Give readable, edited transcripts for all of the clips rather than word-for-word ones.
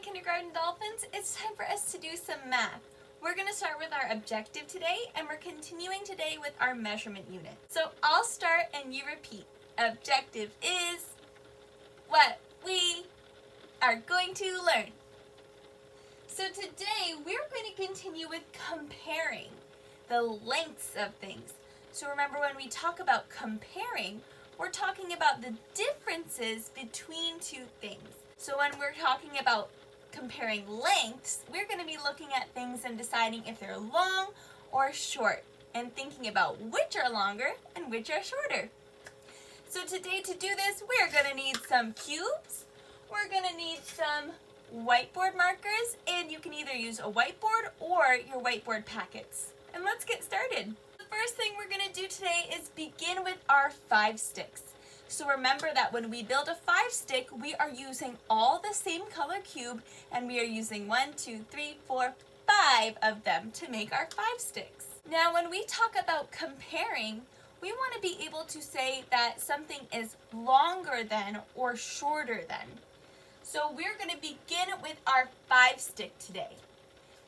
Kindergarten Dolphins, it's time for us to do some math. We're going to start with our objective today, and we're continuing today with our measurement unit. So I'll start and you repeat. Objective is what we are going to learn. So today we're going to continue with comparing the lengths of things. So remember, when we talk about comparing, we're talking about the differences between two things. So when we're talking about comparing lengths, we're going to be looking at things and deciding if they're long or short, and thinking about which are longer and which are shorter. So today, to do this, we're going to need some cubes, we're going to need some whiteboard markers, and you can either use a whiteboard or your whiteboard packets. And let's get started. The first thing we're going to do today is begin with our 5 sticks. So remember that when we build a 5 stick, we are using all the same color cube, and we are using 1, 2, 3, 4, 5 of them to make our 5 sticks. Now when we talk about comparing, we want to be able to say that something is longer than or shorter than. So we're going to begin with our 5 stick today.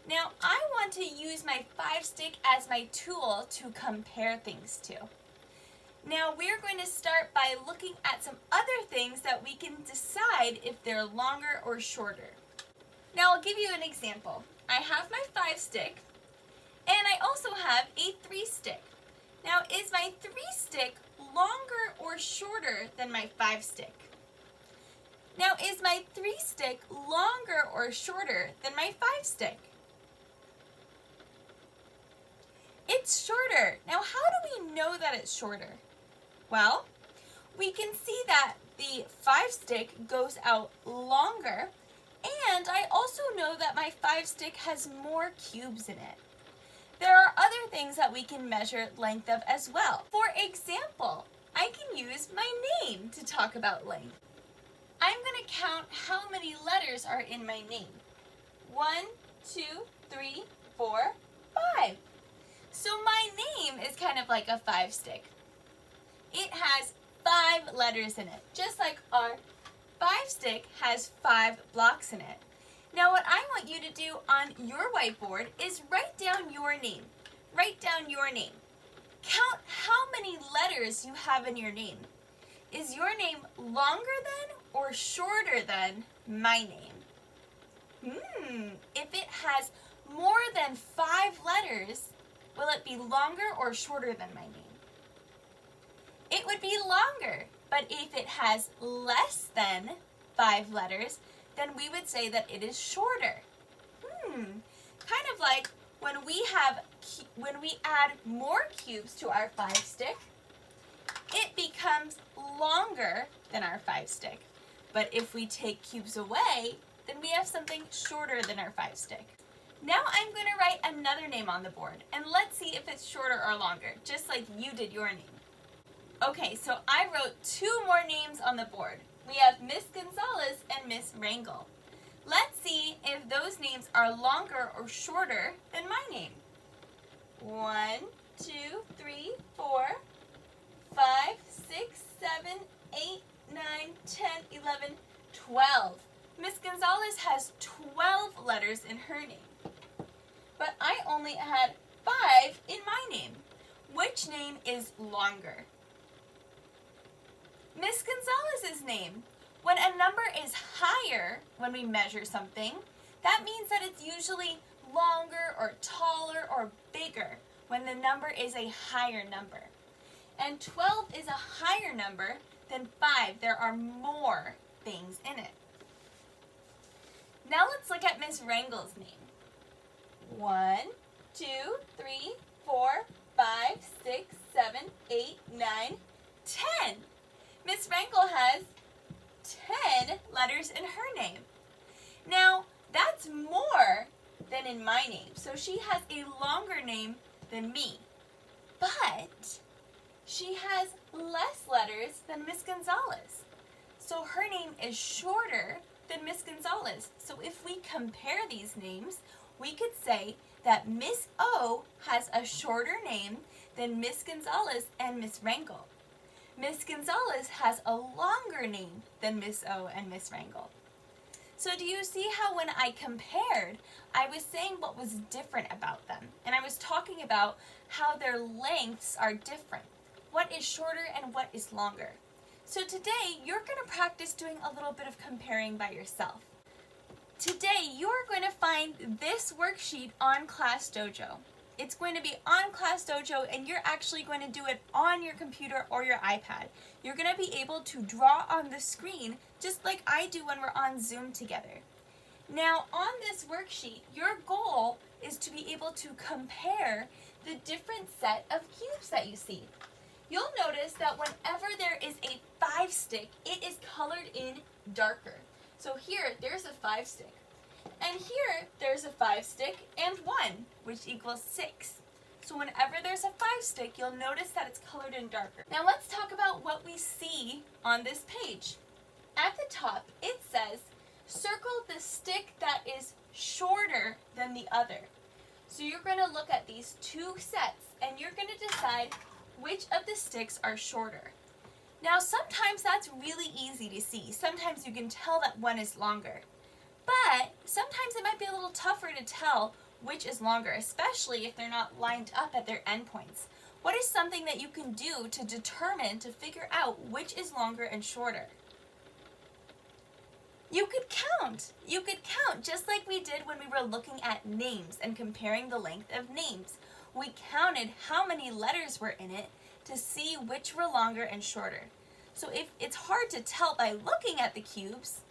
Now I want to use my 5 stick as my tool to compare things to. Now we're going to start by looking at some other things that we can decide if they're longer or shorter. Now I'll give you an example. I have my 5 stick, and I also have a 3 stick. Now is my 3 stick longer or shorter than my 5 stick? Now is my 3 stick longer or shorter than my 5 stick? It's shorter. Now how do we know that it's shorter? Well, we can see that the 5 stick goes out longer, and I also know that my 5 stick has more cubes in it. There are other things that we can measure length of as well. For example, I can use my name to talk about length. I'm going to count how many letters are in my name. 1, 2, 3, 4, 5. So my name is kind of like a 5 stick. It has 5 letters in it, just like our 5 stick has 5 blocks in it. Now what I want you to do on your whiteboard is write down your name. Write down your name. Count how many letters you have in your name. Is your name longer than or shorter than my name? If it has more than 5 letters, will it be longer or shorter than my name? It would be longer, but if it has less than 5 letters, then we would say that it is shorter. Kind of like when we add more cubes to our 5 stick, it becomes longer than our 5 stick. But if we take cubes away, then we have something shorter than our 5 stick. Now I'm going to write another name on the board, and let's see if it's shorter or longer, just like you did your name. Okay, so I wrote 2 more names on the board. We have Miss Gonzalez and Miss Rangel. Let's see if those names are longer or shorter than my name. 1, 2, 3, 4, 5, 6, 7, 8, 9, 10, 11, 12. Miss Gonzalez has 12 letters in her name. But I only had 5 in my name. Which name is longer? Miss Gonzalez's name. When a number is higher when we measure something, that means that it's usually longer or taller or bigger when the number is a higher number. And 12 is a higher number than 5. There are more things in it. Now let's look at Miss Rangel's name. 1, 2, 3, 4, 5, 6, 7, 8, 9, 10. Miss Rangel has 10 letters in her name. Now, that's more than in my name. So she has a longer name than me. But she has less letters than Miss Gonzalez. So her name is shorter than Miss Gonzalez. So if we compare these names, we could say that Miss O has a shorter name than Miss Gonzalez and Miss Rangel. Miss Gonzalez has a longer name than Miss O and Miss Rangel. So do you see how when I compared, I was saying what was different about them? And I was talking about how their lengths are different. What is shorter and what is longer? So today, you're going to practice doing a little bit of comparing by yourself. Today, you're going to find this worksheet on Class Dojo. It's going to be on Class Dojo, and you're actually going to do it on your computer or your iPad. You're going to be able to draw on the screen just like I do when we're on Zoom together. Now, on this worksheet, your goal is to be able to compare the different set of cubes that you see. You'll notice that whenever there is a 5-stick, it is colored in darker. So here, there's a 5-stick. And here, there's a 5-stick and 1, which equals 6. So whenever there's a 5-stick, you'll notice that it's colored in darker. Now let's talk about what we see on this page. At the top, it says, circle the stick that is shorter than the other. So you're going to look at these two sets, and you're going to decide which of the sticks are shorter. Now sometimes that's really easy to see. Sometimes you can tell that one is longer. But sometimes it might be a little tougher to tell which is longer, especially if they're not lined up at their endpoints. What is something that you can do to determine, to figure out which is longer and shorter? You could count. You could count just like we did when we were looking at names and comparing the length of names. We counted how many letters were in it to see which were longer and shorter. So if it's hard to tell by looking at the cubes,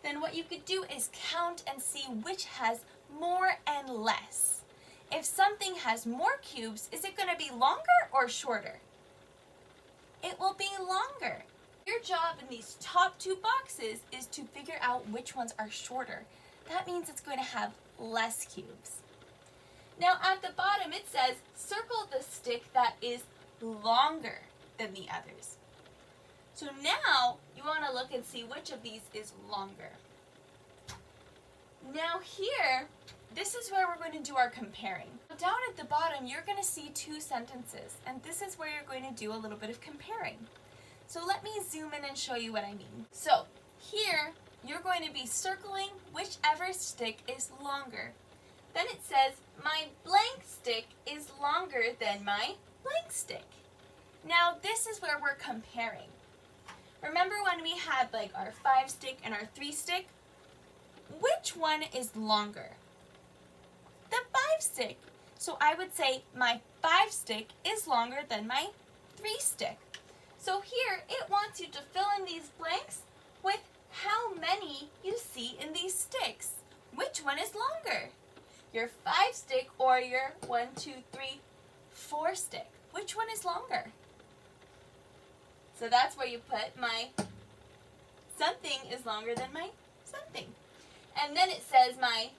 then what you could do is count and see which has more and less. If something has more cubes, is it going to be longer or shorter? It will be longer. Your job in these top two boxes is to figure out which ones are shorter. That means it's going to have less cubes. Now at the bottom it says, circle the stick that is longer than the others. So now you want to look and see which of these is longer. Now here, this is where we're going to do our comparing. Down at the bottom, you're going to see two sentences, and this is where you're going to do a little bit of comparing. So let me zoom in and show you what I mean. So here, you're going to be circling whichever stick is longer. Then it says, my blank stick is longer than my blank stick. Now this is where we're comparing. Remember when we had like our 5-stick and our 3-stick? Which one is longer? The 5-stick. So I would say my 5-stick is longer than my 3-stick. So here it wants you to fill in these blanks with how many you see in these sticks. Which one is longer? Your 5-stick or your 1, 2, 3, 4-stick. Which one is longer? So that's where you put my something is longer than my something. And then it says my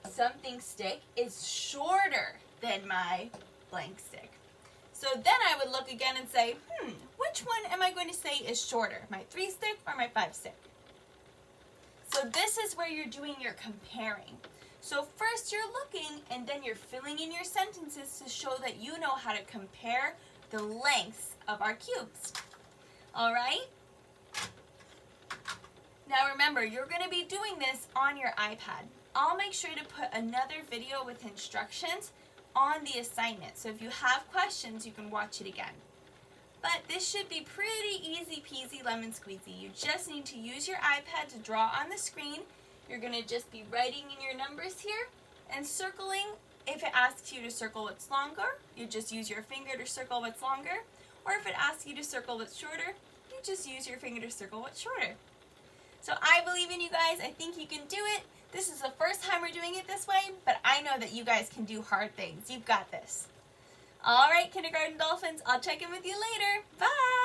something stick is shorter than my blank stick. So then I would look again and say, which one am I going to say is shorter? My 3-stick or my 5-stick? So this is where you're doing your comparing. So first you're looking and then you're filling in your sentences to show that you know how to compare the lengths of our cubes. All right? Now remember, you're going to be doing this on your iPad. I'll make sure to put another video with instructions on the assignment. So if you have questions, you can watch it again. But this should be pretty easy peasy lemon squeezy. You just need to use your iPad to draw on the screen. You're going to just be writing in your numbers here and circling. If it asks you to circle what's longer, you just use your finger to circle what's longer. Or if it asks you to circle what's shorter, you just use your finger to circle what's shorter. So I believe in you guys. I think you can do it. This is the first time we're doing it this way, but I know that you guys can do hard things. You've got this. All right, kindergarten dolphins, I'll check in with you later. Bye!